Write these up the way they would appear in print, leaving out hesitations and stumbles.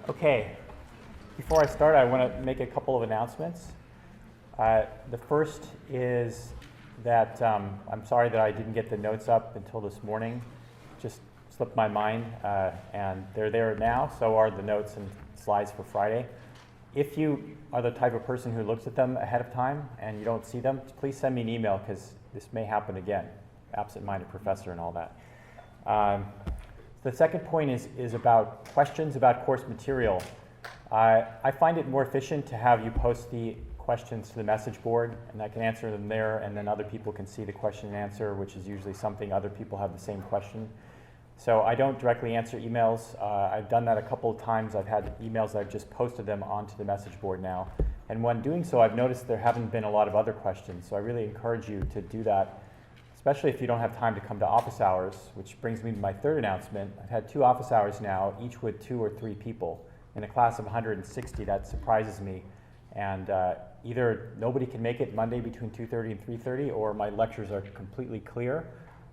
Okay, before I start, I want to make a couple of announcements. The first is that I'm sorry that I didn't get the notes up until this morning. Just slipped my mind, and they're there now, so are the notes and slides for Friday. If you are the type of person who looks at them ahead of time and you don't see them, please send me an email because this may happen again, absent-minded professor and all that. The second point is about questions about course material. I find it more efficient to have you post the questions to the message board, and I can answer them there, and then other people can see the question and answer, which is usually something other people have the same question. So I don't directly answer emails. I've done that a couple of times. I've had emails that I've just posted them onto the message board now. And when doing so, I've noticed there haven't been a lot of other questions. So I really encourage you to do that, especially if you don't have time to come to office hours, which brings me to my third announcement. I've had 2 office hours now, each with 2 or 3 people. In a class of 160, that surprises me. And either nobody can make it Monday between 2:30 and 3:30, or my lectures are completely clear,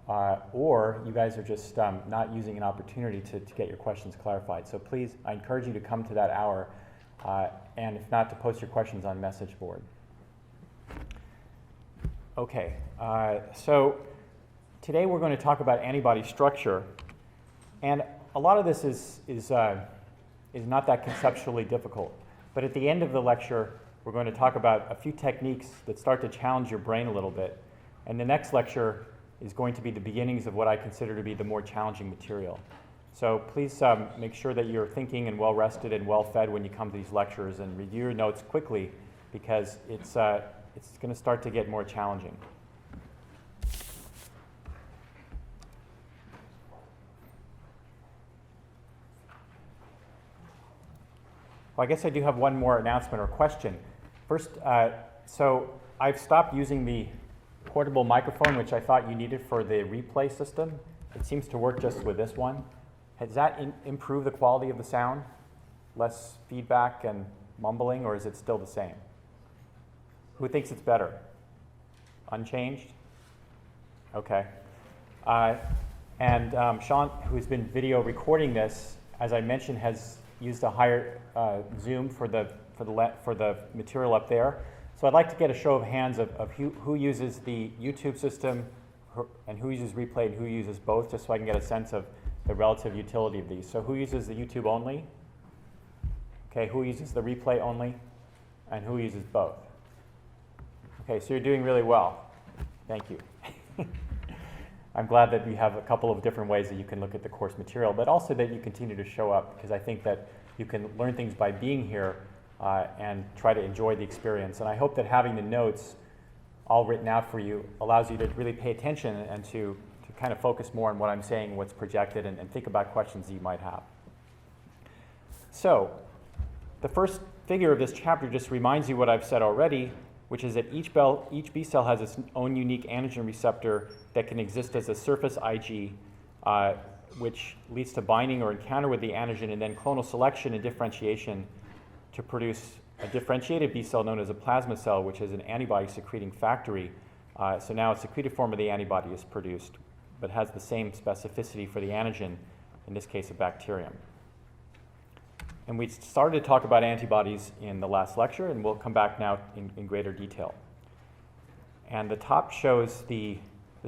or you guys are just not using an opportunity to get your questions clarified. So please, I encourage you to come to that hour, and if not, to post your questions on message board. Okay, so today we're going to talk about antibody structure, and a lot of this is not that conceptually difficult. But at the end of the lecture, we're going to talk about a few techniques that start to challenge your brain a little bit. And the next lecture is going to be the beginnings of what I consider to be the more challenging material. So please make sure that you're thinking and well-rested and well-fed when you come to these lectures, and review your notes quickly, because it's going to start to get more challenging. Well, I guess I do have one more announcement or question. First, so I've stopped using the portable microphone, which I thought you needed for the replay system. It seems to work just with this one. Has that improved the quality of the sound? Less feedback and mumbling, or is it still the same? Who thinks it's better? Unchanged? Okay. And Sean, who's been video recording this, as I mentioned, has used a higher zoom for the material up there. So I'd like to get a show of hands of who uses the YouTube system and who uses replay and who uses both, just so I can get a sense of the relative utility of these. So who uses the YouTube only? Okay, who uses the replay only? And who uses both? Okay, so you're doing really well. Thank you. I'm glad that we have a couple of different ways that you can look at the course material, but also that you continue to show up, because I think that you can learn things by being here and try to enjoy the experience. And I hope that having the notes all written out for you allows you to really pay attention and to kind of focus more on what I'm saying, what's projected, and think about questions that you might have. So the first figure of this chapter just reminds you what I've said already, which is that each B cell has its own unique antigen receptor that can exist as a surface Ig, which leads to binding or encounter with the antigen, and then clonal selection and differentiation to produce a differentiated B cell known as a plasma cell, which is an antibody secreting factory. So now a secreted form of the antibody is produced, but has the same specificity for the antigen, in this case a bacterium. And we started to talk about antibodies in the last lecture, and we'll come back now in greater detail. And the top shows the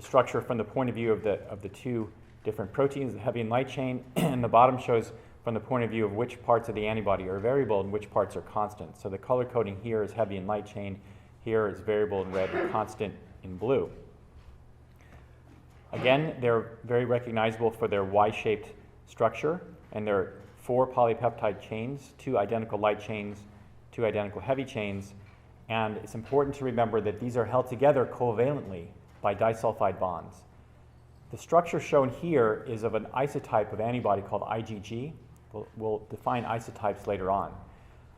structure from the point of view of the 2 different proteins, the heavy and light chain, and the bottom shows from the point of view of which parts of the antibody are variable and which parts are constant. So the color coding here is heavy and light chain, here is variable in red and constant in blue. Again, they're very recognizable for their Y-shaped structure, and they're 4 polypeptide chains, 2 identical light chains, 2 identical heavy chains, and it's important to remember that these are held together covalently by disulfide bonds. The structure shown here is of an isotype of antibody called IgG. We'll define isotypes later on.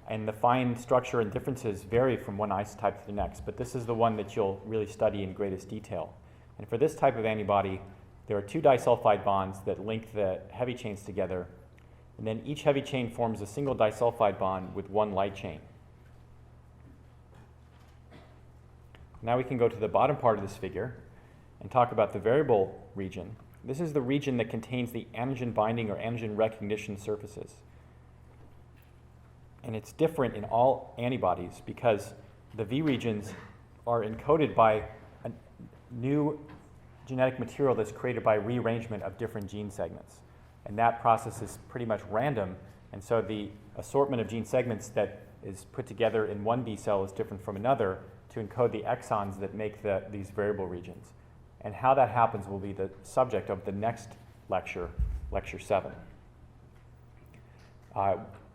And the fine structure and differences vary from one isotype to the next, but this is the one that you'll really study in greatest detail. And for this type of antibody, there are 2 disulfide bonds that link the heavy chains together, and then each heavy chain forms a single disulfide bond with 1 light chain. Now we can go to the bottom part of this figure and talk about the variable region. This is the region that contains the antigen-binding or antigen recognition surfaces. And it's different in all antibodies because the V regions are encoded by a new genetic material that's created by rearrangement of different gene segments. And that process is pretty much random. And so the assortment of gene segments that is put together in one B cell is different from another to encode the exons that make these variable regions. And how that happens will be the subject of the next lecture, Lecture 7.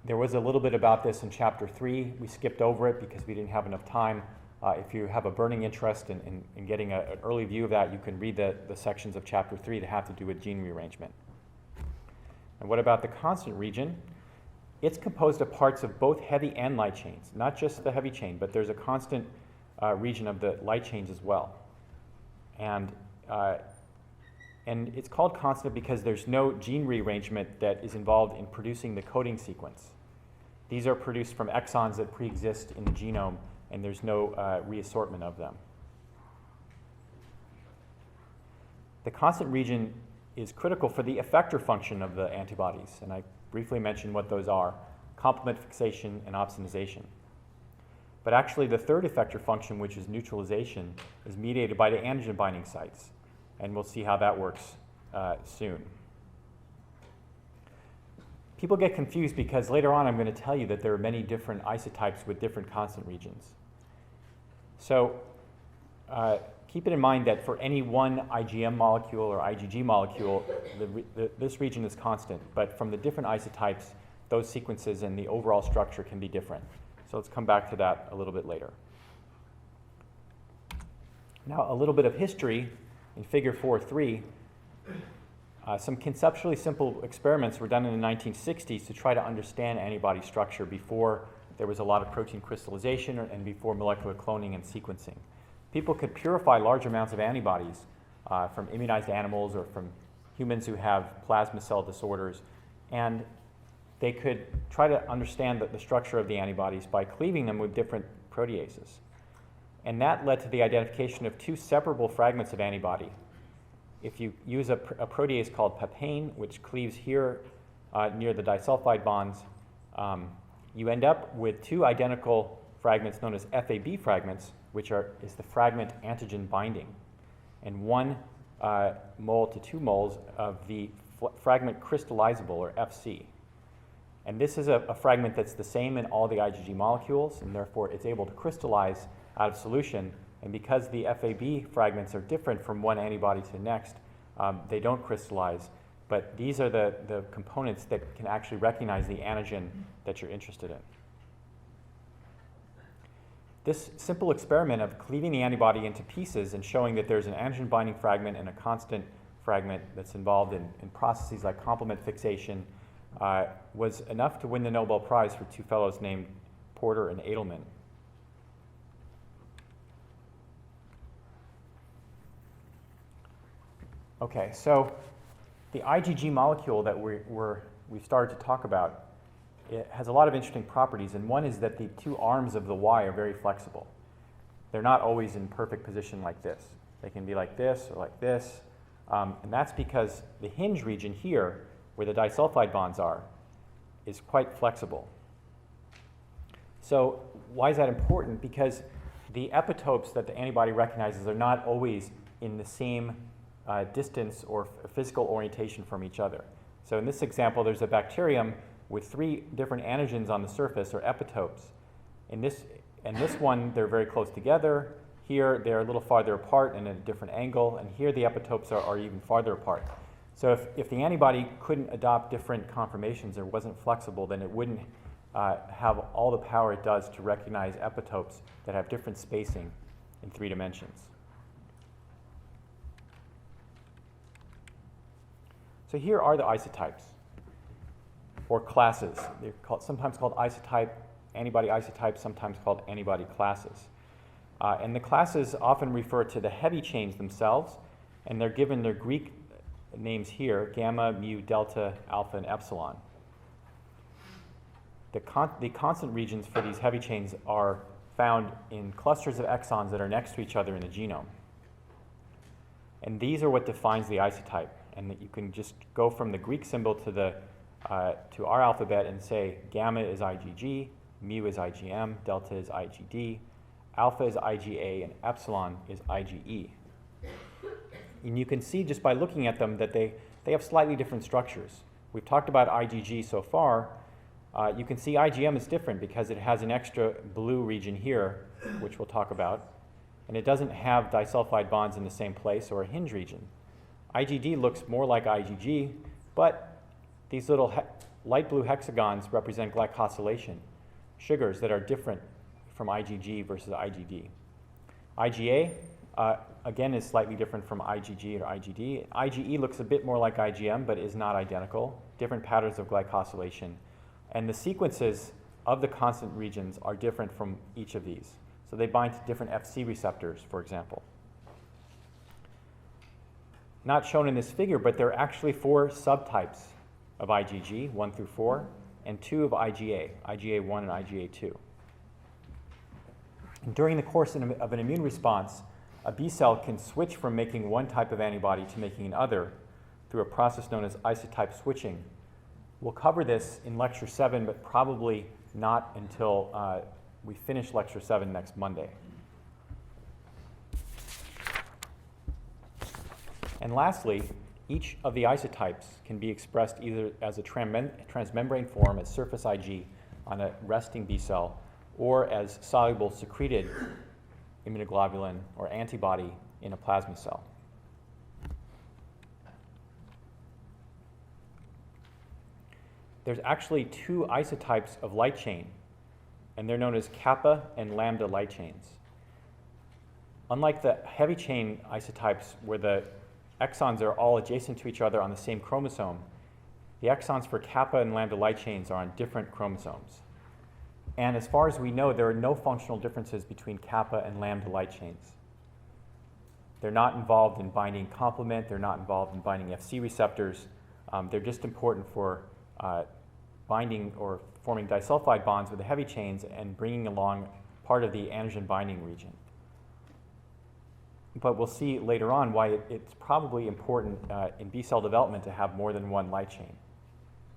There was a little bit about this in Chapter 3. We skipped over it because we didn't have enough time. If you have a burning interest in getting an early view of that, you can read the sections of Chapter 3 that have to do with gene rearrangement. And what about the constant region? It's composed of parts of both heavy and light chains, not just the heavy chain, but there's a constant region of the light chains as well. And it's called constant because there's no gene rearrangement that is involved in producing the coding sequence. These are produced from exons that pre-exist in the genome, and there's no reassortment of them. The constant region is critical for the effector function of the antibodies, and I briefly mentioned what those are: complement fixation and opsonization. But actually, the third effector function, which is neutralization, is mediated by the antigen-binding sites, and we'll see how that works soon. People get confused because later on I'm going to tell you that there are many different isotypes with different constant regions. So keep it in mind that for any one IgM molecule or IgG molecule, this region is constant, but from the different isotypes, those sequences and the overall structure can be different. So let's come back to that a little bit later. Now, a little bit of history in Figure 4.3. Some conceptually simple experiments were done in the 1960s to try to understand antibody structure before there was a lot of protein crystallization and before molecular cloning and sequencing. People could purify large amounts of antibodies from immunized animals or from humans who have plasma cell disorders, and they could try to understand the structure of the antibodies by cleaving them with different proteases. And that led to the identification of two separable fragments of antibody. If you use a protease called papain, which cleaves here near the disulfide bonds, you end up with two identical fragments known as FAB fragments, which is the fragment antigen-binding, and 1 mole to 2 moles of the fragment crystallizable, or FC. And this is a fragment that's the same in all the IgG molecules, and therefore it's able to crystallize out of solution. And because the FAB fragments are different from one antibody to the next, they don't crystallize. But these are the components that can actually recognize the antigen that you're interested in. This simple experiment of cleaving the antibody into pieces and showing that there's an antigen-binding fragment and a constant fragment that's involved in processes like complement fixation was enough to win the Nobel Prize for two fellows named Porter and Edelman. Okay, so the IgG molecule that we've started to talk about, it has a lot of interesting properties, and one is that the two arms of the Y are very flexible. They're not always in perfect position like this. They can be like this or like this, and that's because the hinge region here, where the disulfide bonds are, is quite flexible. So why is that important? Because the epitopes that the antibody recognizes are not always in the same distance or physical orientation from each other. So in this example, there's a bacterium with 3 different antigens on the surface, or epitopes. In this one, they're very close together. Here, they're a little farther apart and at a different angle, and here the epitopes are even farther apart. So if the antibody couldn't adopt different conformations or wasn't flexible, then it wouldn't have all the power it does to recognize epitopes that have different spacing in 3 dimensions. So here are the isotypes, or classes. They're sometimes called isotype, antibody isotypes, sometimes called antibody classes. And the classes often refer to the heavy chains themselves, and they're given their Greek names here: gamma, mu, delta, alpha, and epsilon. The constant regions for these heavy chains are found in clusters of exons that are next to each other in the genome. And these are what defines the isotype. And that you can just go from the Greek symbol to our alphabet and say gamma is IgG, mu is IgM, delta is IgD, alpha is IgA, and epsilon is IgE. And you can see just by looking at them that they have slightly different structures. We've talked about IgG so far. You can see IgM is different because it has an extra blue region here, which we'll talk about, and it doesn't have disulfide bonds in the same place or a hinge region. IgD looks more like IgG, but these little light blue hexagons represent glycosylation, sugars that are different from IgG versus IgD. IgA, again, is slightly different from IgG or IgD. IgE looks a bit more like IgM, but is not identical. Different patterns of glycosylation. And the sequences of the constant regions are different from each of these. So they bind to different Fc receptors, for example. Not shown in this figure, but there are actually 4 subtypes of IgG, 1 through 4, and 2 of IgA, IgA1 and IgA2. And during the course of an immune response, a B cell can switch from making one type of antibody to making another through a process known as isotype switching. We'll cover this in Lecture 7, but probably not until we finish Lecture 7 next Monday. And lastly, each of the isotypes can be expressed either as a transmembrane form, as surface Ig on a resting B cell, or as soluble secreted immunoglobulin or antibody in a plasma cell. There's actually 2 isotypes of light chain, and they're known as kappa and lambda light chains. Unlike the heavy chain isotypes where the exons are all adjacent to each other on the same chromosome, the exons for kappa and lambda light chains are on different chromosomes. And as far as we know, there are no functional differences between kappa and lambda light chains. They're not involved in binding complement, they're not involved in binding Fc receptors. They're just important for binding or forming disulfide bonds with the heavy chains and bringing along part of the antigen-binding region. But we'll see later on why it's probably important in B cell development to have more than one light chain.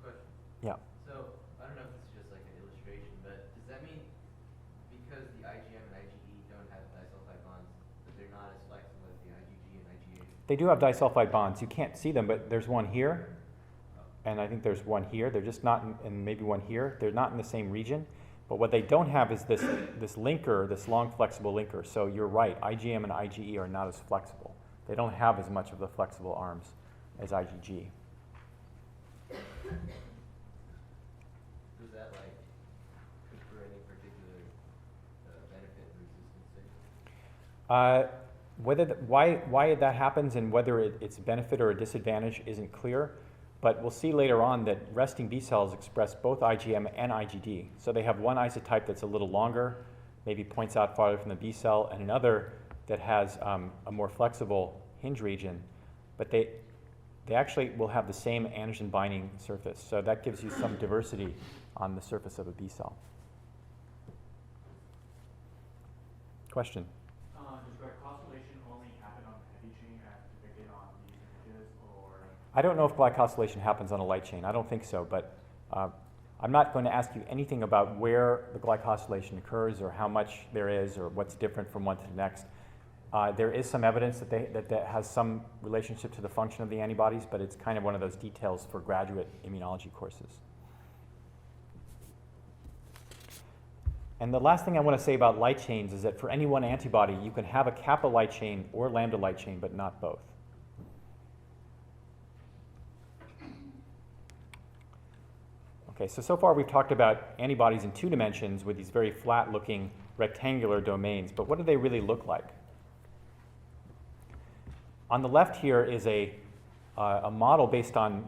Question. Yeah. So, I don't know if this is just like an illustration, but does that mean because the IgM and IgE don't have disulfide bonds, that they're not as flexible as the IgG and IgA? They do have disulfide bonds. You can't see them, but there's one here, and I think there's one here. They're just not, and maybe one here. They're not in the same region. But what they don't have is this linker, this long flexible linker. So you're right, IgM and IgE are not as flexible. They don't have as much of the flexible arms as IgG. Does that confer any particular benefit or resistance? Why that happens and whether it's a benefit or a disadvantage isn't clear. But we'll see later on that resting B cells express both IgM and IgD. So they have one isotype that's a little longer, maybe points out farther from the B cell, and another that has a more flexible hinge region. But they actually will have the same antigen binding surface. So that gives you some diversity on the surface of a B cell. Question? Does glycosylation only happen on the heavy chain as depicted on these images, or? I don't know if glycosylation happens on a light chain. I don't think so, but I'm not going to ask you anything about where the glycosylation occurs or how much there is or what's different from one to the next. There is some evidence that has some relationship to the function of the antibodies, but it's kind of one of those details for graduate immunology courses. And the last thing I want to say about light chains is that for any one antibody, you can have a kappa light chain or lambda light chain, but not both. Okay, so far we've talked about antibodies in 2 dimensions with these very flat-looking rectangular domains, but what do they really look like? On the left here is a model based on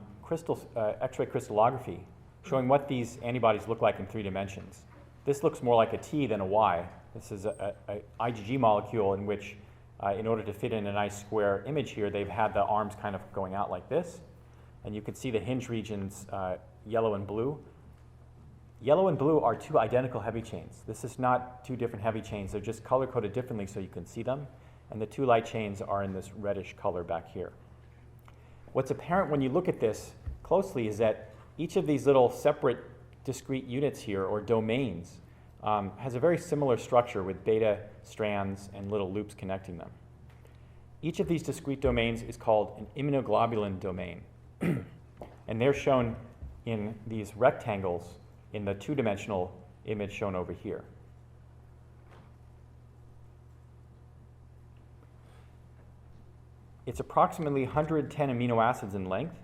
X-ray crystallography showing what these antibodies look like in 3 dimensions. This looks more like a T than a Y. This is a Igg molecule in which, in order to fit in a nice square image here, they've had the arms kind of going out like this. And you can see the hinge regions, yellow and blue. Yellow and blue are 2 identical heavy chains. This is not 2 different heavy chains. They're just color-coded differently so you can see them. And the 2 light chains are in this reddish color back here. What's apparent when you look at this closely is that each of these little separate discrete units here, or domains, has a very similar structure with beta strands and little loops connecting them. Each of these discrete domains is called an immunoglobulin domain, and they're shown in these rectangles in the two-dimensional image shown over here. It's approximately 110 amino acids in length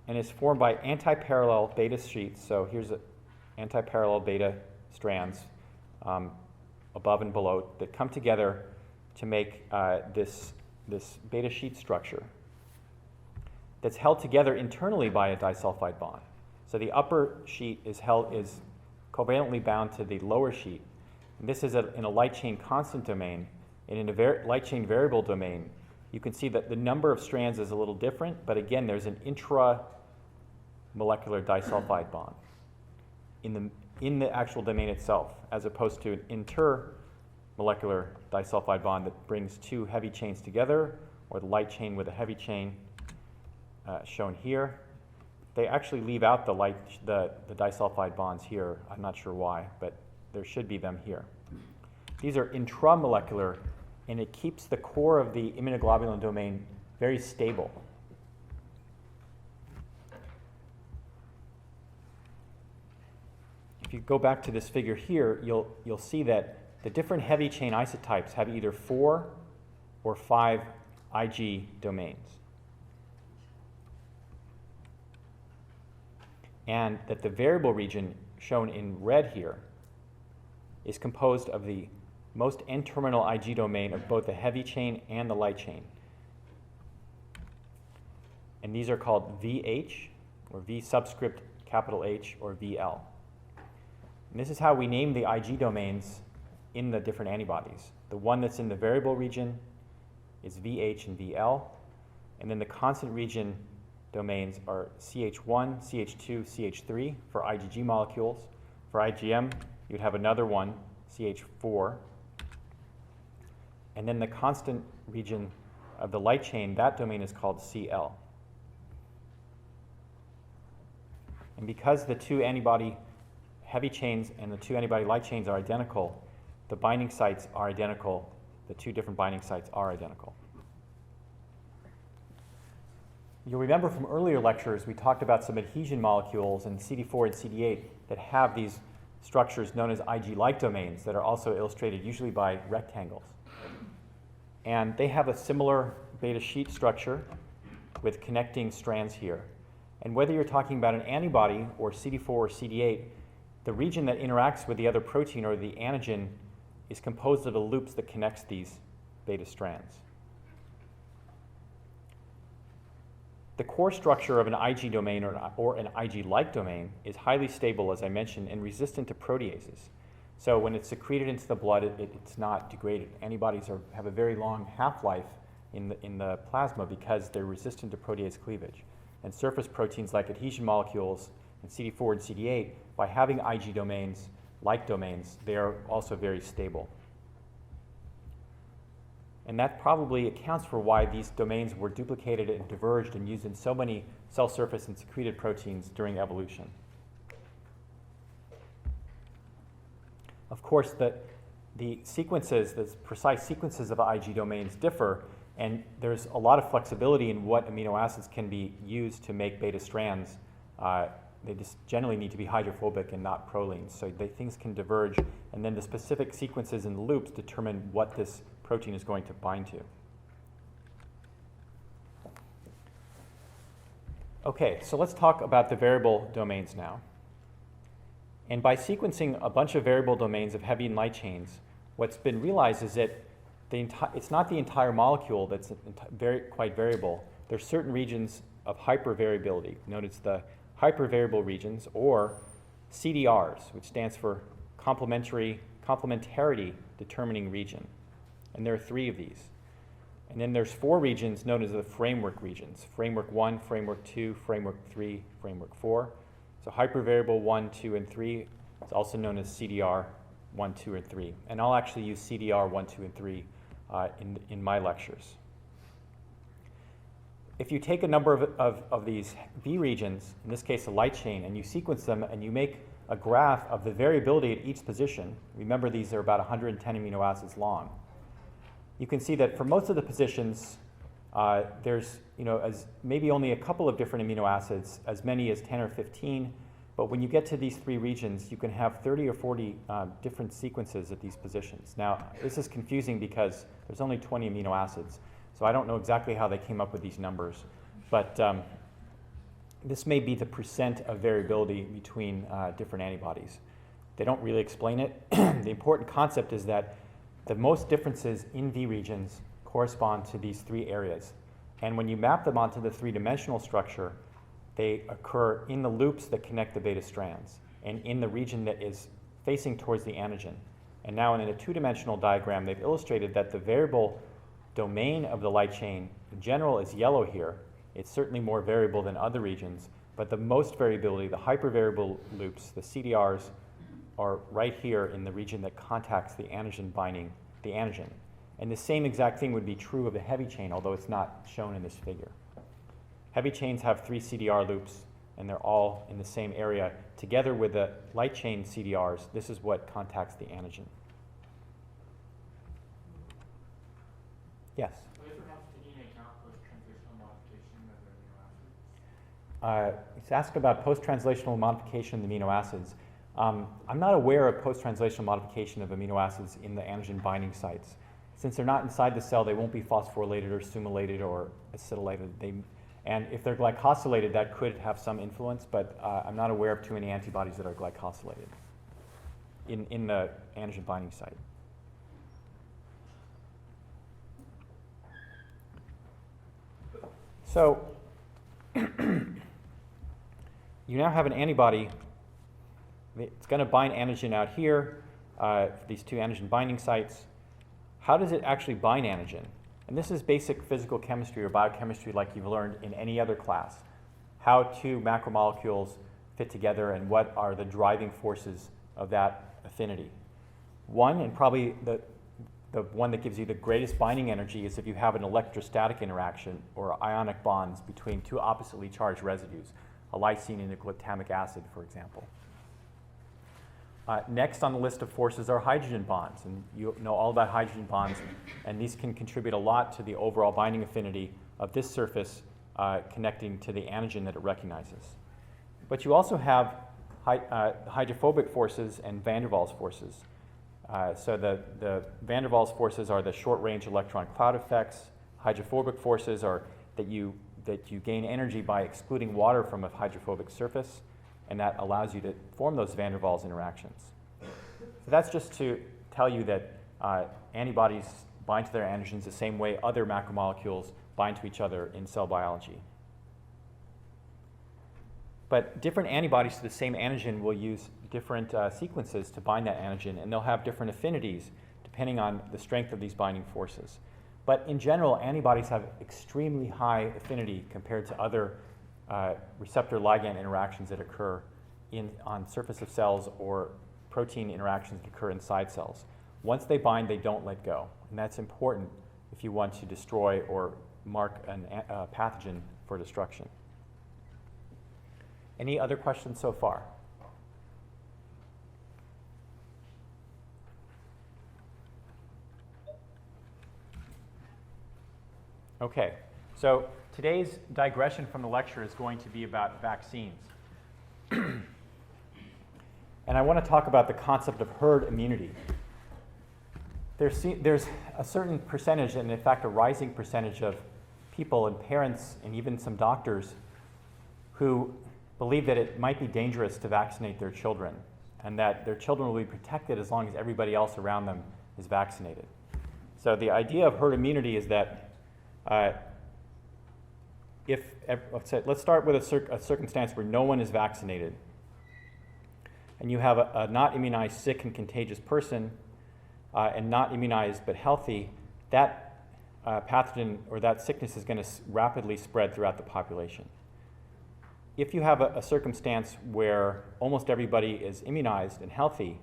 and is formed by antiparallel beta sheets. So here's antiparallel beta strands above and below that come together to make this beta sheet structure that's held together internally by a disulfide bond. So the upper sheet is covalently bound to the lower sheet. And this is in a light chain constant domain. And in a light chain variable domain, you can see that the number of strands is a little different, but again, there's an intramolecular disulfide bond in the actual domain itself, as opposed to an intermolecular disulfide bond that brings two heavy chains together, or the light chain with a heavy chain shown here. They actually leave out the disulfide bonds here. I'm not sure why, but there should be them here. These are intramolecular, and it keeps the core of the immunoglobulin domain very stable. If you go back to this figure here, you'll see that the different heavy chain isotypes have either 4 or 5 Ig domains. And that the variable region shown in red here is composed of the most N-terminal Ig domain of both the heavy chain and the light chain. And these are called VH, or V subscript capital H, or VL. And this is how we name the Ig domains in the different antibodies. The one that's in the variable region is VH and VL, and then the constant region domains are CH1, CH2, CH3 for IgG molecules. For IgM, you'd have another one, CH4. And then the constant region of the light chain, that domain is called CL. And because the two antibody heavy chains and the two antibody light chains are identical, the binding sites are identical. The two different binding sites are identical. You'll remember from earlier lectures, we talked about some adhesion molecules in CD4 and CD8 that have these structures known as Ig-like domains that are also illustrated usually by rectangles. And they have a similar beta sheet structure with connecting strands here. And whether you're talking about an antibody or CD4 or CD8, the region that interacts with the other protein or the antigen is composed of the loops that connects these beta strands. The core structure of an Ig domain or an Ig-like domain is highly stable, as I mentioned, and resistant to proteases. So when it's secreted into the blood, it's not degraded. Antibodies have a very long half-life in the plasma because they're resistant to protease cleavage. And surface proteins like adhesion molecules and CD4 and CD8, by having Ig domains, like domains, they are also very stable. And that probably accounts for why these domains were duplicated and diverged and used in so many cell surface and secreted proteins during evolution. Of course, the sequences, the precise sequences of Ig domains differ, and there's a lot of flexibility in what amino acids can be used to make beta strands. They just generally need to be hydrophobic and not prolines, so things can diverge, and then the specific sequences in the loops determine what this protein is going to bind to. Okay, so let's talk about the variable domains now. And by sequencing a bunch of variable domains of heavy and light chains, what's been realized is that it's not the entire molecule that's quite variable. There's certain regions of hypervariability, known as the hypervariable regions, or CDRs, which stands for complementarity determining region. And there are 3 of these. And then there's 4 regions known as the framework regions: framework 1, framework 2, framework 3, framework 4. So hypervariable 1, 2, and 3 is also known as CDR 1, 2, and 3. And I'll actually use CDR 1, 2, and 3 in my lectures. if you take a number of these V regions, in this case a light chain, and you sequence them and you make a graph of the variability at each position, remember these are about 110 amino acids long, you can see that for most of the positions, there's as maybe only a couple of different amino acids, as many as 10 or 15, but when you get to these 3 regions, you can have 30 or 40 different sequences at these positions. Now, this is confusing because there's only 20 amino acids, so I don't know exactly how they came up with these numbers, but this may be the percent of variability between different antibodies. They don't really explain it. The important concept is that the most differences in V regions correspond to these 3 areas. And when you map them onto the 3-dimensional structure, they occur in the loops that connect the beta strands and in the region that is facing towards the antigen. And now in a 2-dimensional diagram, they've illustrated that the variable domain of the light chain in general is yellow here. It's certainly more variable than other regions, but the most variability, the hypervariable loops, the CDRs, are right here in the region that contacts the antigen binding the antigen. And the same exact thing would be true of the heavy chain, although it's not shown in this figure. Heavy chains have 3 CDR loops, and they're all in the same area. Together with the light chain CDRs, this is what contacts the antigen. Yes? What is perhaps taking into account post-translational modification of the amino acids? It's asked about post-translational modification of the amino acids. I'm not aware of post-translational modification of amino acids in the antigen binding sites. Since they're not inside the cell, they won't be phosphorylated or sumoylated or acetylated. And if they're glycosylated, that could have some influence, but I'm not aware of too many antibodies that are glycosylated in the antigen binding site. So you now have an antibody. It's going to bind antigen out here, for these 2 antigen binding sites. How does it actually bind antigen? And this is basic physical chemistry or biochemistry like you've learned in any other class. How 2 macromolecules fit together and what are the driving forces of that affinity. One, and probably the one that gives you the greatest binding energy, is if you have an electrostatic interaction or ionic bonds between 2 oppositely charged residues, a lysine and a glutamic acid, for example. Next on the list of forces are hydrogen bonds, and you know all about hydrogen bonds, and these can contribute a lot to the overall binding affinity of this surface connecting to the antigen that it recognizes. But you also have hydrophobic forces and van der Waals forces. So the van der Waals forces are the short-range electron cloud effects. Hydrophobic forces are that you gain energy by excluding water from a hydrophobic surface, and that allows you to form those van der Waals interactions. So that's just to tell you that antibodies bind to their antigens the same way other macromolecules bind to each other in cell biology. But different antibodies to the same antigen will use different sequences to bind that antigen, and they'll have different affinities depending on the strength of these binding forces. But in general, antibodies have extremely high affinity compared to other receptor-ligand interactions that occur on surface of cells or protein interactions that occur inside cells. Once they bind, they don't let go, and that's important if you want to destroy or mark a pathogen for destruction. Any other questions so far? Okay, so today's digression from the lecture is going to be about vaccines. And I want to talk about the concept of herd immunity. There's a certain percentage, and in fact a rising percentage of people and parents and even some doctors who believe that it might be dangerous to vaccinate their children and that their children will be protected as long as everybody else around them is vaccinated. So the idea of herd immunity is that let's start with a circumstance where no one is vaccinated, and you have a not immunized, sick, and contagious person, and not immunized but healthy, that pathogen or that sickness is going to rapidly spread throughout the population. If you have a circumstance where almost everybody is immunized and healthy,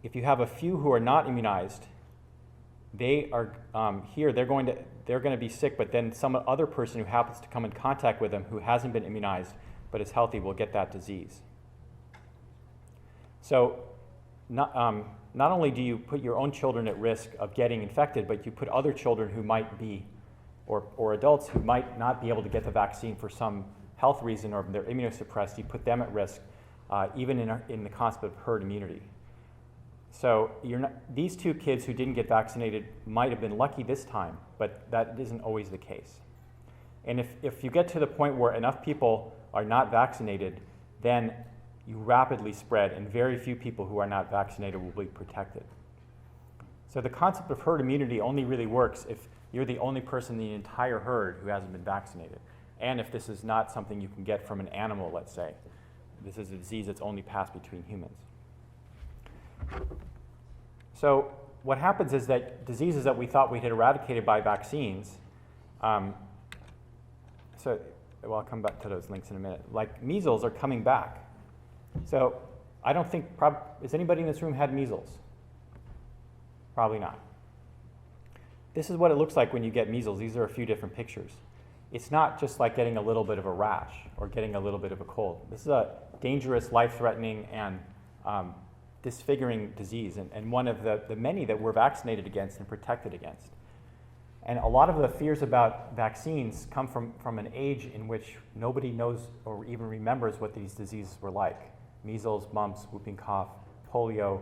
if you have a few who are not immunized, they are they're going to they're going to be sick, but then some other person who happens to come in contact with them who hasn't been immunized but is healthy will get that disease. So not only do you put your own children at risk of getting infected, but you put other children who might be, or adults who might not be able to get the vaccine for some health reason, or they're immunosuppressed, you put them at risk, even in the concept of herd immunity. So these two kids who didn't get vaccinated might have been lucky this time, but that isn't always the case. And if you get to the point where enough people are not vaccinated, then you rapidly spread, and very few people who are not vaccinated will be protected. So the concept of herd immunity only really works if you're the only person in the entire herd who hasn't been vaccinated, and if this is not something you can get from an animal, let's say. This is a disease that's only passed between humans. So what happens is that diseases that we thought we had eradicated by vaccines, well, I'll come back to those links in a minute, like measles are coming back. So I don't think, has anybody in this room had measles? Probably not. This is what it looks like when you get measles. These are a few different pictures. It's not just like getting a little bit of a rash or getting a little bit of a cold. This is a dangerous, life-threatening, and disfiguring disease, and one of the many that we're vaccinated against and protected against. And a lot of the fears about vaccines come from an age in which nobody knows or even remembers what these diseases were like. Measles, mumps, whooping cough, polio,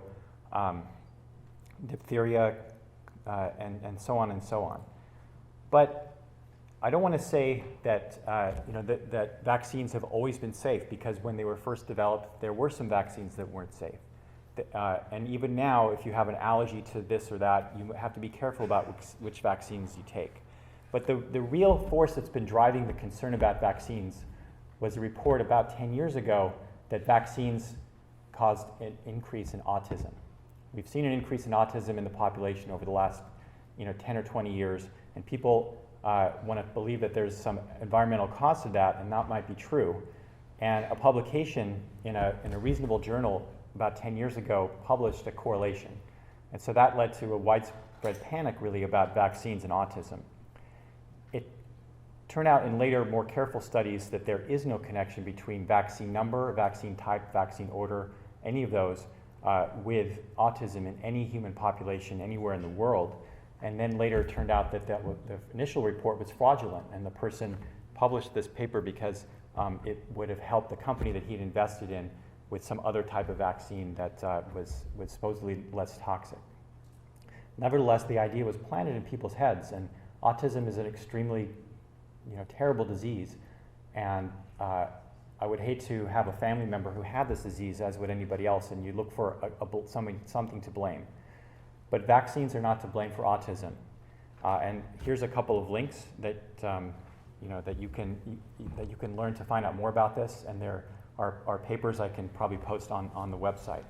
diphtheria, and so on and so on. But I don't want to say that, that vaccines have always been safe, because when they were first developed, there were some vaccines that weren't safe. And even now, if you have an allergy to this or that, you have to be careful about which vaccines you take. But the real force that's been driving the concern about vaccines was a report about 10 years ago that vaccines caused an increase in autism. We've seen an increase in autism in the population over the last 10 or 20 years, and people want to believe that there's some environmental cause to that, and that might be true. And a publication in a reasonable journal about 10 years ago published a correlation. And so that led to a widespread panic, really, about vaccines and autism. It turned out in later, more careful studies that there is no connection between vaccine number, vaccine type, vaccine order, any of those, with autism in any human population anywhere in the world. And then later it turned out that the initial report was fraudulent, and the person published this paper because it would have helped the company that he'd invested in with some other type of vaccine that was supposedly less toxic. Nevertheless, the idea was planted in people's heads, and autism is an extremely terrible disease, and I would hate to have a family member who had this disease, as would anybody else, and you look for something to blame. But vaccines are not to blame for autism. And here's a couple of links that that you can learn to find out more about this, and there are papers I can probably post on the website.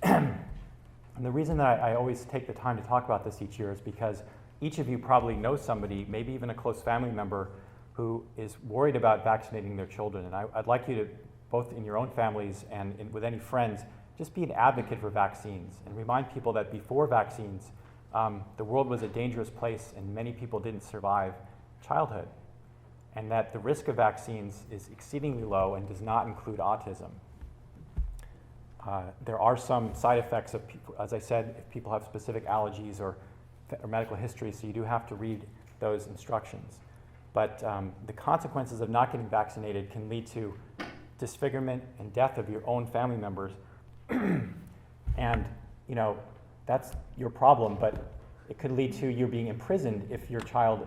And the reason that I always take the time to talk about this each year is because each of you probably knows somebody, maybe even a close family member, who is worried about vaccinating their children. And I'd like you to, both in your own families and with any friends, just be an advocate for vaccines and remind people that before vaccines, the world was a dangerous place and many people didn't survive childhood, and that the risk of vaccines is exceedingly low and does not include autism. There are some side effects of, as I said, if people have specific allergies or medical history, so you do have to read those instructions. But the consequences of not getting vaccinated can lead to disfigurement and death of your own family members. And that's your problem, but it could lead to you being imprisoned if your child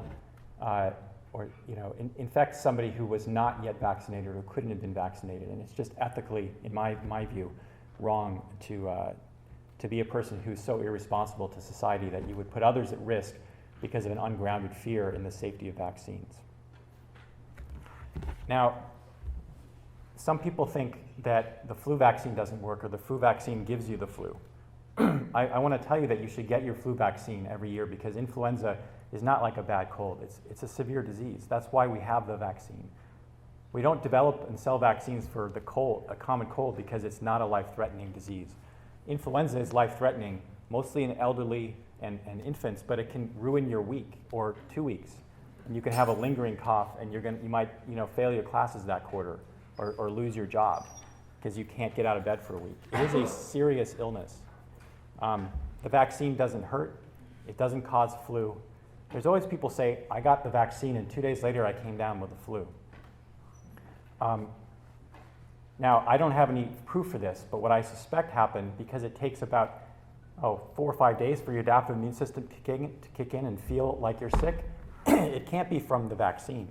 infects somebody who was not yet vaccinated or couldn't have been vaccinated. And it's just ethically, in my view, wrong to be a person who's so irresponsible to society that you would put others at risk because of an ungrounded fear in the safety of vaccines. Now, some people think that the flu vaccine doesn't work or the flu vaccine gives you the flu. I want to tell you that you should get your flu vaccine every year, because influenza is not like a bad cold. It's a severe disease. That's why we have the vaccine. We don't develop and sell vaccines for the cold, a common cold, because it's not a life-threatening disease. Influenza is life-threatening mostly in elderly and infants, but it can ruin your week or 2 weeks. And you can have a lingering cough, and you might fail your classes that quarter or lose your job because you can't get out of bed for a week. It is a serious illness. The vaccine doesn't hurt. It doesn't cause flu. There's always people say, I got the vaccine and 2 days later I came down with the flu. Now, I don't have any proof for this, but what I suspect happened, because it takes about 4 or 5 days for your adaptive immune system to kick in and feel like you're sick, it can't be from the vaccine.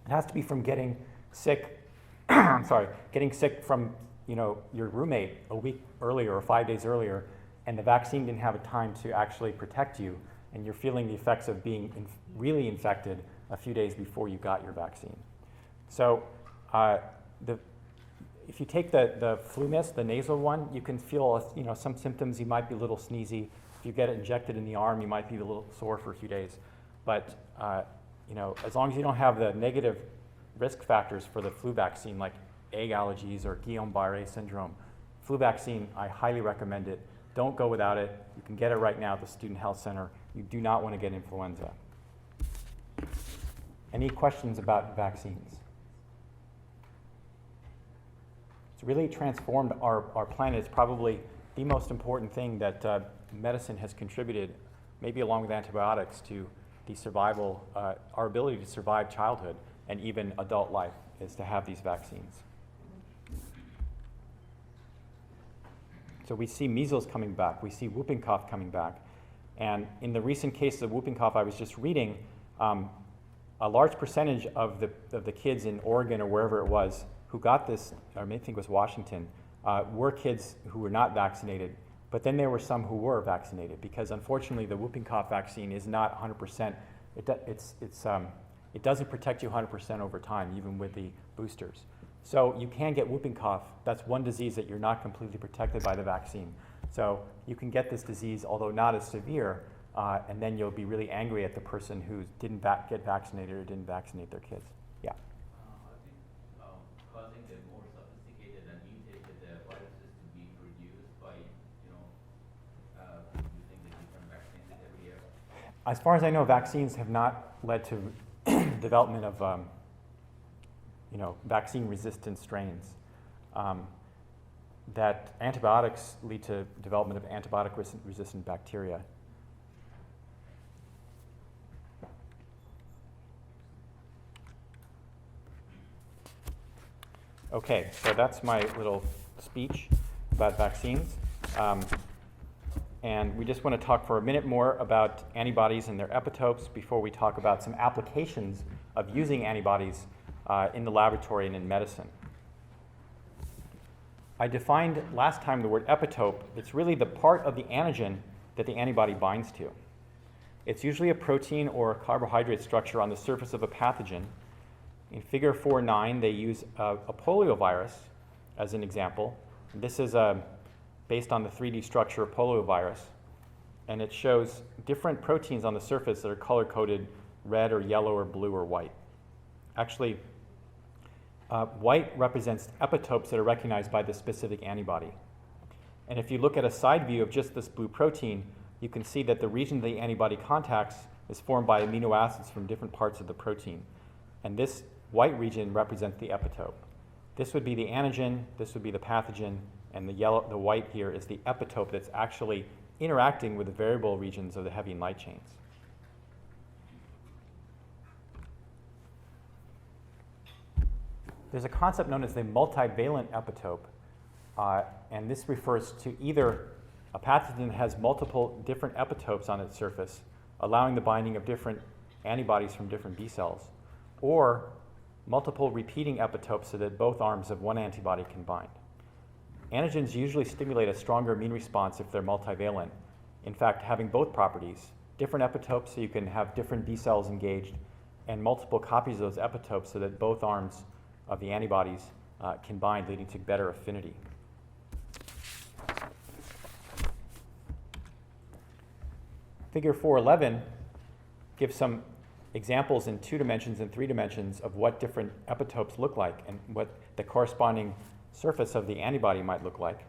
It has to be from getting sick, getting sick from your roommate a week earlier or 5 days earlier, and the vaccine didn't have a time to actually protect you, and you're feeling the effects of being really infected a few days before you got your vaccine. So if you take the flu mist, the nasal one, you can feel some symptoms. You might be a little sneezy. If you get it injected in the arm, you might be a little sore for a few days. But as long as you don't have the negative risk factors for the flu vaccine, like egg allergies or Guillain-Barré syndrome, flu vaccine, I highly recommend it. Don't go without it. You can get it right now at the Student Health Center. You do not want to get influenza. Any questions about vaccines? It's really transformed our planet. It's probably the most important thing that medicine has contributed, maybe along with antibiotics, to the survival, our ability to survive childhood and even adult life, is to have these vaccines. So we see measles coming back. We see whooping cough coming back. And in the recent case of whooping cough I was just reading, a large percentage of the kids in Oregon or wherever it was who got this, or maybe I think it was Washington, were kids who were not vaccinated. But then there were some who were vaccinated, because unfortunately the whooping cough vaccine is not 100%. It doesn't protect you 100% over time, even with the boosters. So you can get whooping cough. That's one disease that you're not completely protected by the vaccine. So you can get this disease, although not as severe, and then you'll be really angry at the person who didn't get vaccinated or didn't vaccinate their kids. Yeah. I think causing the more sophisticated and mutated viruses to be produced by using the different vaccines every year. As far as I know, vaccines have not led to development of vaccine-resistant strains. That antibiotics lead to development of antibiotic-resistant bacteria. Okay, so that's my little speech about vaccines. And we just want to talk for a minute more about antibodies and their epitopes before we talk about some applications of using antibodies in the laboratory and in medicine. I defined last time the word epitope. It's really the part of the antigen that the antibody binds to. It's usually a protein or a carbohydrate structure on the surface of a pathogen. In figure 4.9, they use a polio virus as an example. This is based on the 3D structure of polio virus. And it shows different proteins on the surface that are color-coded red or yellow or blue or white. Actually, white represents epitopes that are recognized by the specific antibody. And if you look at a side view of just this blue protein, you can see that the region the antibody contacts is formed by amino acids from different parts of the protein. And this white region represents the epitope. This would be the antigen, this would be the pathogen, and the white here is the epitope that's actually interacting with the variable regions of the heavy and light chains. There's a concept known as the multivalent epitope, and this refers to either a pathogen that has multiple different epitopes on its surface, allowing the binding of different antibodies from different B cells, or multiple repeating epitopes so that both arms of one antibody can bind. Antigens usually stimulate a stronger immune response if they're multivalent. In fact, having both properties, different epitopes so you can have different B cells engaged, and multiple copies of those epitopes so that both arms of the antibodies can bind, leading to better affinity. Figure 4.11 gives some examples in 2 dimensions and 3 dimensions of what different epitopes look like and what the corresponding surface of the antibody might look like.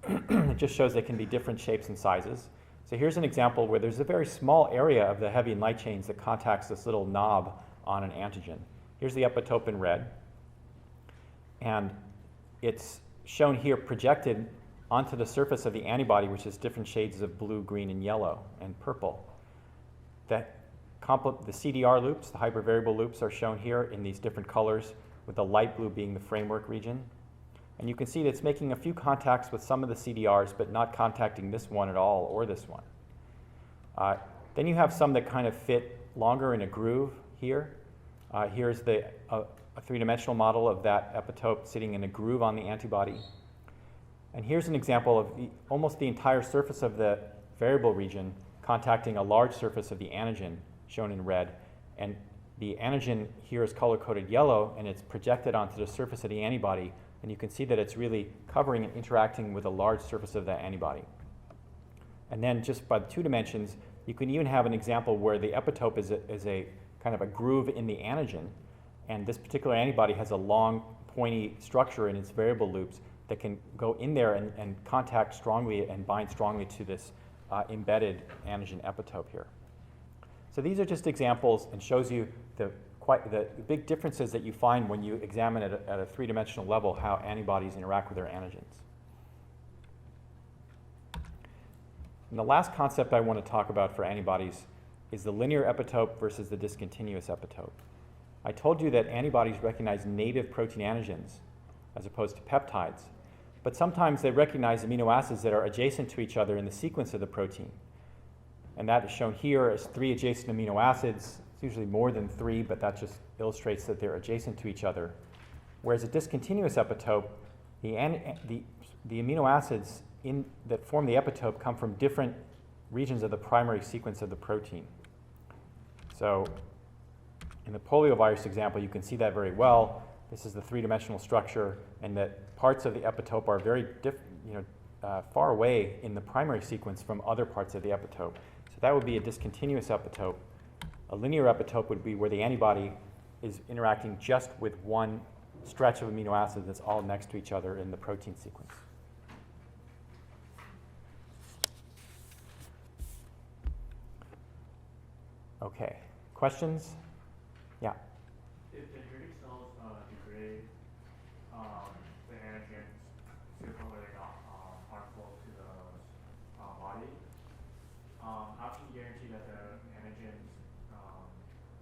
It just shows they can be different shapes and sizes. So here's an example where there's a very small area of the heavy and light chains that contacts this little knob on an antigen. Here's the epitope in red. And it's shown here projected onto the surface of the antibody, which is different shades of blue, green, and yellow, and purple. The CDR loops, the hypervariable loops, are shown here in these different colors, with the light blue being the framework region. And you can see that it's making a few contacts with some of the CDRs, but not contacting this one at all, or this one. Then you have some that kind of fit longer in a groove here. Here's a three-dimensional model of that epitope sitting in a groove on the antibody. And here's an example of almost the entire surface of the variable region contacting a large surface of the antigen, shown in red. And the antigen here is color-coded yellow, and it's projected onto the surface of the antibody. And you can see that it's really covering and interacting with a large surface of that antibody. And then just by the 2 dimensions, you can even have an example where the epitope is a kind of a groove in the antigen. And this particular antibody has a long, pointy structure in its variable loops that can go in there and contact strongly and bind strongly to this embedded antigen epitope here. So these are just examples, and shows you the big differences that you find when you examine at a 3-dimensional level how antibodies interact with their antigens. And the last concept I want to talk about for antibodies is the linear epitope versus the discontinuous epitope. I told you that antibodies recognize native protein antigens as opposed to peptides, but sometimes they recognize amino acids that are adjacent to each other in the sequence of the protein. And that is shown here as 3 adjacent amino acids. It's usually more than 3, but that just illustrates that they're adjacent to each other. Whereas a discontinuous epitope, the amino acids that form the epitope come from different regions of the primary sequence of the protein. So in the polio virus example, you can see that very well. This is the 3-dimensional structure, and that parts of the epitope are very far away in the primary sequence from other parts of the epitope. So that would be a discontinuous epitope. A linear epitope would be where the antibody is interacting just with one stretch of amino acids that's all next to each other in the protein sequence. Okay, questions? Yeah. If dendritic cells degrade the antigens to the point where they're not harmful to the body, how can you guarantee that the antigens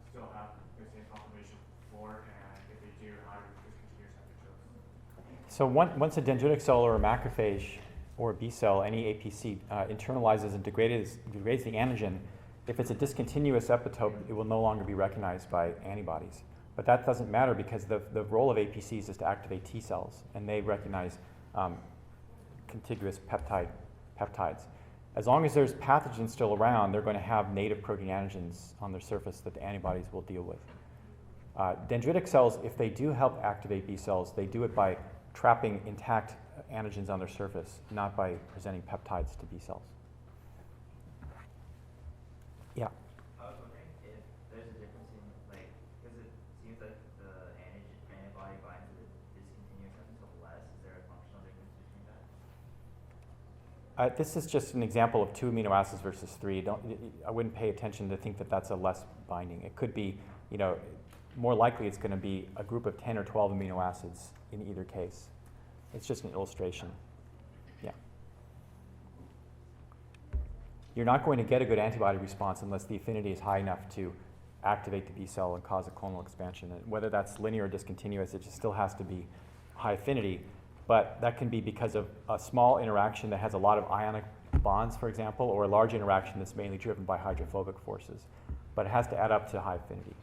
still have the same conformation before, and if they do, how do discontinuous epitopes? So once a dendritic cell or a macrophage or a B cell, any APC, internalizes and degrades the antigen, if it's a discontinuous epitope, it will no longer be recognized by antibodies. But that doesn't matter because the role of APCs is to activate T cells, and they recognize contiguous peptides. As long as there's pathogens still around, they're going to have native protein antigens on their surface that the antibodies will deal with. Dendritic cells, if they do help activate B cells, they do it by trapping intact antigens on their surface, not by presenting peptides to B cells. Yeah. I was wondering if there's a difference in, because it seems like the antibody binds to the discontinuous epitope less. Is there a functional difference between that? This is just an example of 2 amino acids versus 3. I wouldn't pay attention to think that that's a less binding. It could be, more likely it's going to be a group of 10 or 12 amino acids in either case. It's just an illustration. Yeah. You're not going to get a good antibody response unless the affinity is high enough to activate the B cell and cause a clonal expansion. And whether that's linear or discontinuous, it just still has to be high affinity. But that can be because of a small interaction that has a lot of ionic bonds, for example, or a large interaction that's mainly driven by hydrophobic forces. But it has to add up to high affinity.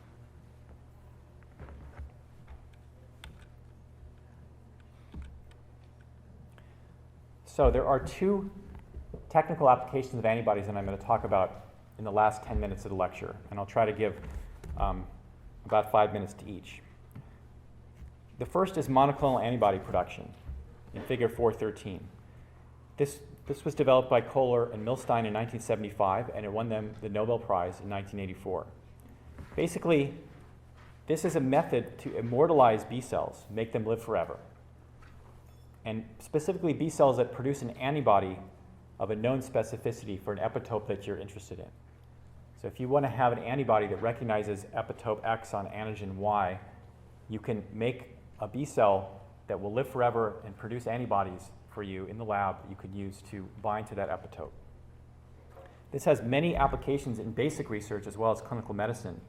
So there are 2 technical applications of antibodies that I'm going to talk about in the last 10 minutes of the lecture, and I'll try to give about 5 minutes to each. The first is monoclonal antibody production in figure 413. This was developed by Kohler and Milstein in 1975, and it won them the Nobel Prize in 1984. Basically, this is a method to immortalize B cells, make them live forever. and specifically B cells that produce an antibody of a known specificity for an epitope that you're interested in. So if you want to have an antibody that recognizes epitope X on antigen Y, you can make a B cell that will live forever and produce antibodies for you in the lab that you could use to bind to that epitope. This has many applications in basic research as well as clinical medicine.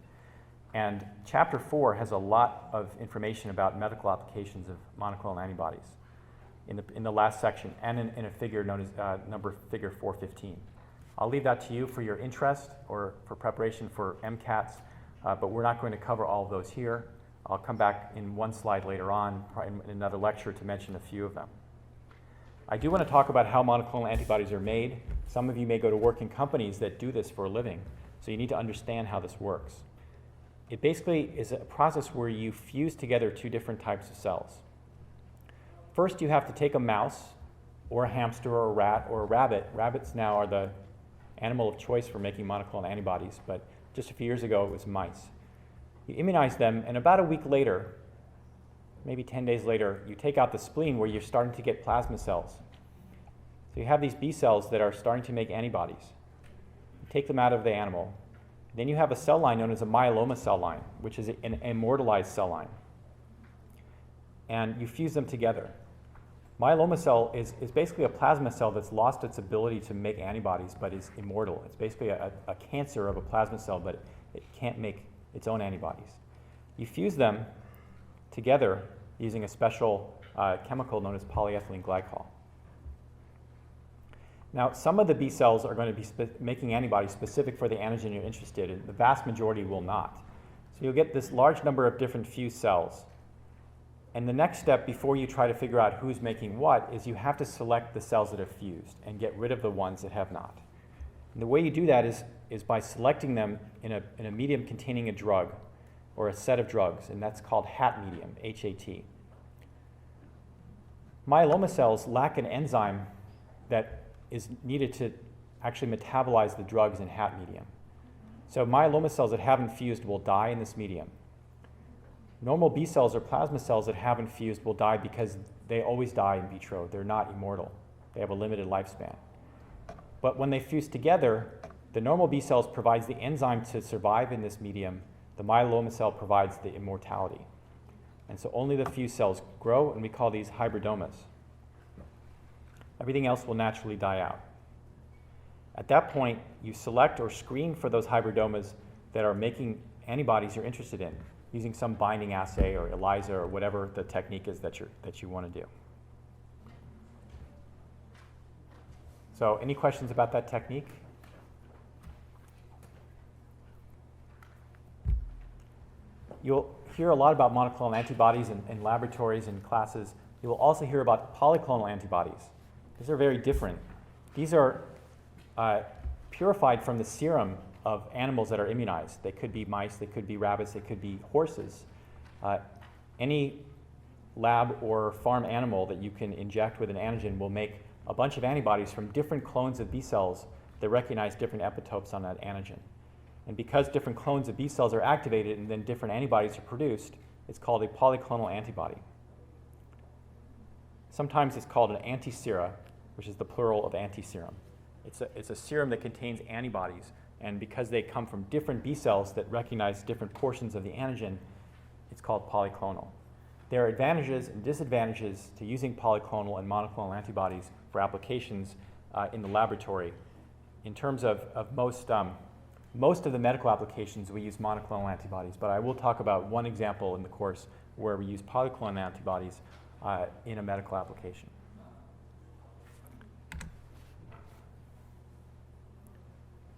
And Chapter 4 has a lot of information about medical applications of monoclonal antibodies in the last section and in a figure known as figure 415. I'll leave that to you for your interest or for preparation for MCATs, but we're not going to cover all of those here. I'll come back in one slide later on in another lecture to mention a few of them. I do want to talk about how monoclonal antibodies are made. Some of you may go to work in companies that do this for a living, so you need to understand how this works. It basically is a process where you fuse together two different types of cells. First, you have to take a mouse or a hamster or a rat or a rabbit. Rabbits now are the animal of choice for making monoclonal antibodies, but just a few years ago it was mice. You immunize them, and about a week later, maybe 10 days later, you take out the spleen where you're starting to get plasma cells. So you have these B cells that are starting to make antibodies. You take them out of the animal. Then you have a cell line known as a myeloma cell line, which is an immortalized cell line. And you fuse them together. Myeloma cell is basically a plasma cell that's lost its ability to make antibodies but is immortal. It's basically a cancer of a plasma cell, but it can't make its own antibodies. You fuse them together using a special chemical known as polyethylene glycol. Now, some of the B cells are going to be making antibodies specific for the antigen you're interested in. The vast majority will not. So you'll get this large number of different fused cells. And the next step before you try to figure out who's making what is you have to select the cells that have fused and get rid of the ones that have not. And the way you do that is by selecting them in a medium containing a drug or a set of drugs, and that's called HAT medium, HAT. Myeloma cells lack an enzyme that is needed to actually metabolize the drugs in HAT medium. So myeloma cells that haven't fused will die in this medium. Normal B cells or plasma cells that haven't fused will die because they always die in vitro. They're not immortal. They have a limited lifespan. But when they fuse together, the normal B cells provides the enzyme to survive in this medium. The myeloma cell provides the immortality. And so only the fused cells grow, and we call these hybridomas. Everything else will naturally die out. At that point, you select or screen for those hybridomas that are making antibodies you're interested in, using some binding assay or ELISA or whatever the technique is that you want to do. So any questions about that technique? You'll hear a lot about monoclonal antibodies in laboratories and classes. You will also hear about polyclonal antibodies. These are very different. These are purified from the serum of animals that are immunized. They could be mice, they could be rabbits, they could be horses. Any lab or farm animal that you can inject with an antigen will make a bunch of antibodies from different clones of B cells that recognize different epitopes on that antigen. And because different clones of B cells are activated and then different antibodies are produced, it's called a polyclonal antibody. Sometimes it's called an antisera, which is the plural of antiserum. It's a serum that contains antibodies, and because they come from different B cells that recognize different portions of the antigen, it's called polyclonal. There are advantages and disadvantages to using polyclonal and monoclonal antibodies for applications in the laboratory. In terms of most of the medical applications, we use monoclonal antibodies, but I will talk about one example in the course where we use polyclonal antibodies in a medical application.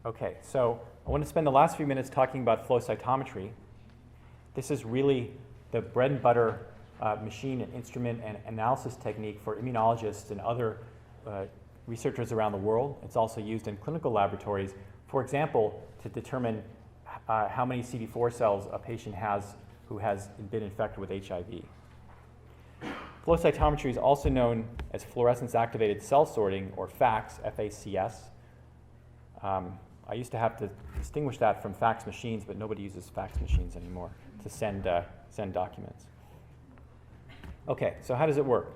Okay, so I want to spend the last few minutes talking about flow cytometry. This is really the bread and butter machine and instrument and analysis technique for immunologists and other researchers around the world. It's also used in clinical laboratories, for example, to determine how many CD4 cells a patient has who has been infected with HIV. Flow cytometry is also known as fluorescence activated cell sorting, or FACS, F-A-C-S. I used to have to distinguish that from fax machines, but nobody uses fax machines anymore to send documents. Okay, so how does it work?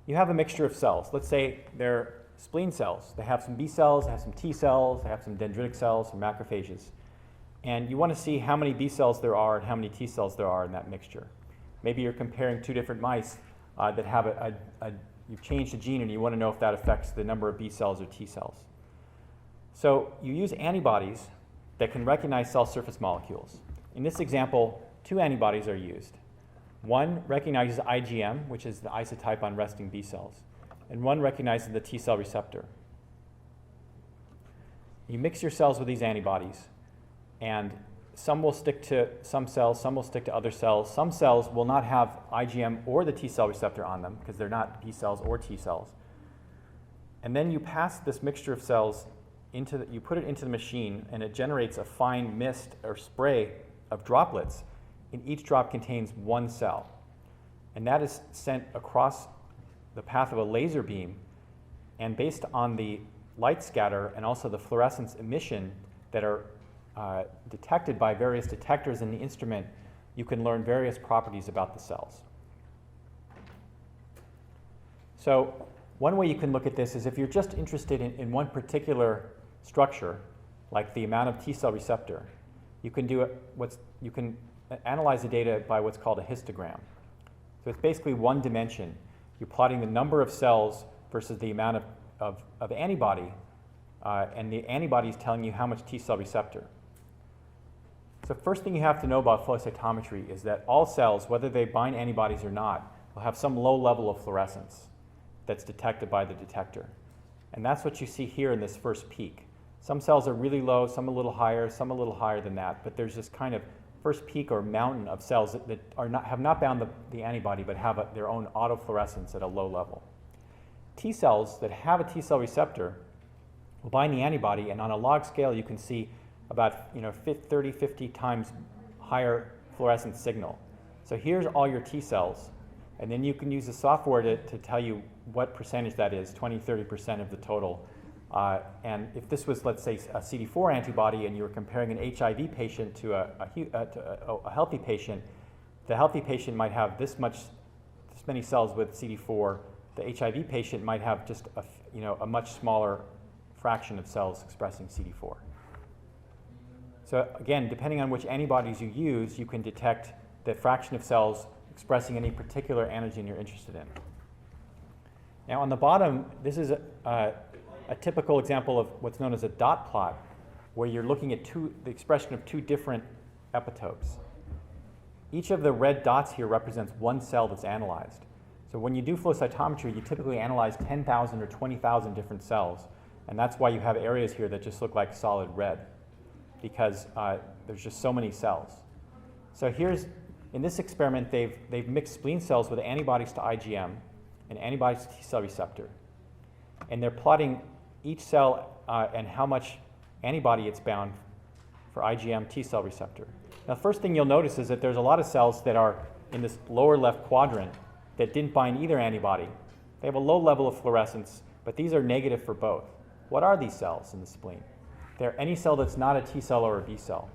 you have a mixture of cells. Let's say they're spleen cells. They have some B cells, they have some T cells, they have some dendritic cells, some macrophages. And you want to see how many B cells there are and how many T cells there are in that mixture. Maybe you're comparing two different mice that have you've changed a gene and you want to know if that affects the number of B cells or T cells. So you use antibodies that can recognize cell surface molecules. In this example, 2 antibodies are used. One recognizes IgM, which is the isotype on resting B cells, and one recognizes the T cell receptor. You mix your cells with these antibodies, and some will stick to some cells, some will stick to other cells. Some cells will not have IgM or the T cell receptor on them because they're not B cells or T cells. And then you pass this mixture of cells you put it into the machine, and it generates a fine mist or spray of droplets, and each drop contains 1 cell. And that is sent across the path of a laser beam, and based on the light scatter and also the fluorescence emission that are detected by various detectors in the instrument, you can learn various properties about the cells. So one way you can look at this is if you're just interested in one particular structure, like the amount of T cell receptor, you can you can analyze the data by what's called a histogram. So it's basically one dimension. You're plotting the number of cells versus the amount of antibody, and the antibody is telling you how much T cell receptor. So first thing you have to know about flow cytometry is that all cells, whether they bind antibodies or not, will have some low level of fluorescence that's detected by the detector. And that's what you see here in this first peak. Some cells are really low, some a little higher than that, but there's this kind of first peak or mountain of cells that have not bound the antibody but have their own autofluorescence at a low level. T cells that have a T cell receptor will bind the antibody, and on a log scale you can see about 30, 50 times higher fluorescence signal. So here's all your T cells, and then you can use the software to tell you what percentage that is, 20, 30% of the total. And if this was, let's say, a CD4 antibody and you were comparing an HIV patient to a healthy patient, the healthy patient might have this many cells with CD4. The HIV patient might have just a much smaller fraction of cells expressing CD4. So again, depending on which antibodies you use, you can detect the fraction of cells expressing any particular antigen you're interested in. Now on the bottom, this is a typical example of what's known as a dot plot, where you're looking at the expression of 2 different epitopes. Each of the red dots here represents 1 cell that's analyzed. So when you do flow cytometry, you typically analyze 10,000 or 20,000 different cells, and that's why you have areas here that just look like solid red, because there's just so many cells. So in this experiment, they've mixed spleen cells with antibodies to IgM and antibodies to T cell receptor. And they're plotting each cell and how much antibody it's bound for IgM T cell receptor. Now, the first thing you'll notice is that there's a lot of cells that are in this lower left quadrant that didn't bind either antibody. They have a low level of fluorescence, but these are negative for both. What are these cells in the spleen? They're any cell that's not a T cell or a B cell.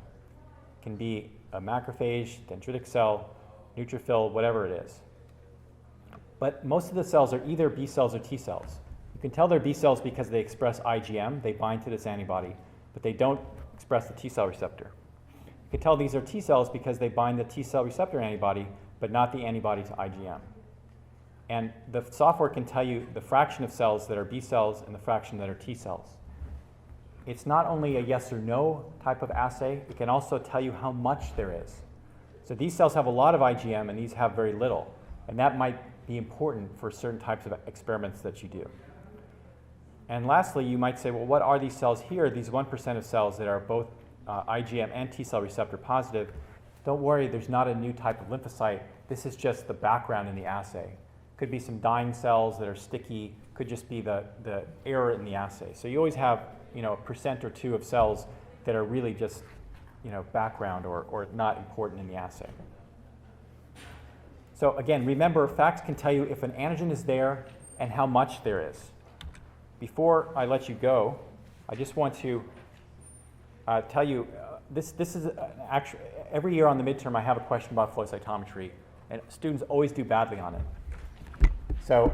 It can be a macrophage, dendritic cell, neutrophil, whatever it is. But most of the cells are either B cells or T cells. You can tell they're B cells because they express IgM, they bind to this antibody, but they don't express the T cell receptor. You can tell these are T cells because they bind the T cell receptor antibody, but not the antibody to IgM. And the software can tell you the fraction of cells that are B cells and the fraction that are T cells. It's not only a yes or no type of assay, it can also tell you how much there is. So these cells have a lot of IgM and these have very little, and that might be important for certain types of experiments that you do. And lastly, you might say, well, what are these cells here, these 1% of cells that are both IgM and T cell receptor positive? Don't worry, there's not a new type of lymphocyte. This is just the background in the assay. Could be some dying cells that are sticky, could just be the error in the assay. So you always have a percent or 2 of cells that are really just background or not important in the assay. So again, remember, facts can tell you if an antigen is there and how much there is. Before I let you go, I just want to tell you, this is actually, every year on the midterm I have a question about flow cytometry, and students always do badly on it. So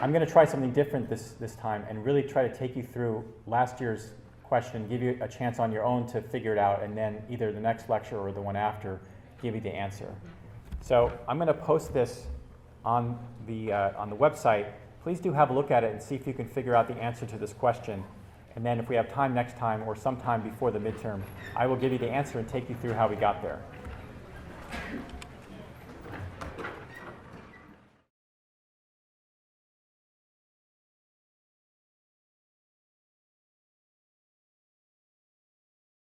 I'm going to try something different this time and really try to take you through last year's question, give you a chance on your own to figure it out, and then either the next lecture or the one after give you the answer. So I'm going to post this on the website. Please do have a look at it and see if you can figure out the answer to this question. And then if we have time next time or sometime before the midterm, I will give you the answer and take you through how we got there.